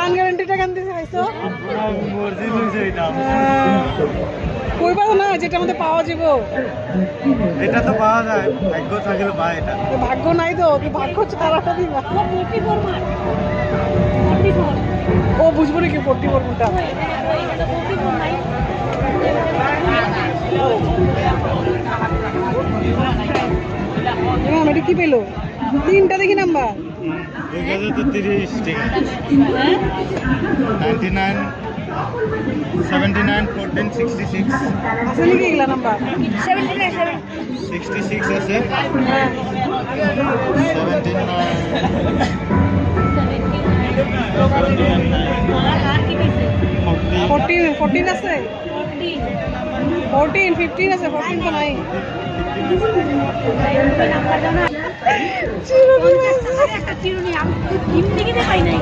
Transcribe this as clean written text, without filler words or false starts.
আনগ্যারান্টিটা কেন দিতে চাইছো? কইবা না যেটা আমাদের পাওয়া যাব। এটা তো পাওয়া যায়, ভাগ্য থাকলে পায়। এটা ভাগ্য নাই তো, কি ভাগ্য ছাড়াটা দিবা। ও বুঝবো নাকি 44 কোনটা? এটা কি পেলো? তিনটা দেখি নাম্বার 30 টাকা 99 79 14 66 আছে নাকি এগুলা নাম্বার? 66 আছে। হ্যাঁ 14 আছে, 14 15 আছে, 14 তো নাই। চিরুনি আমি পাই নাই।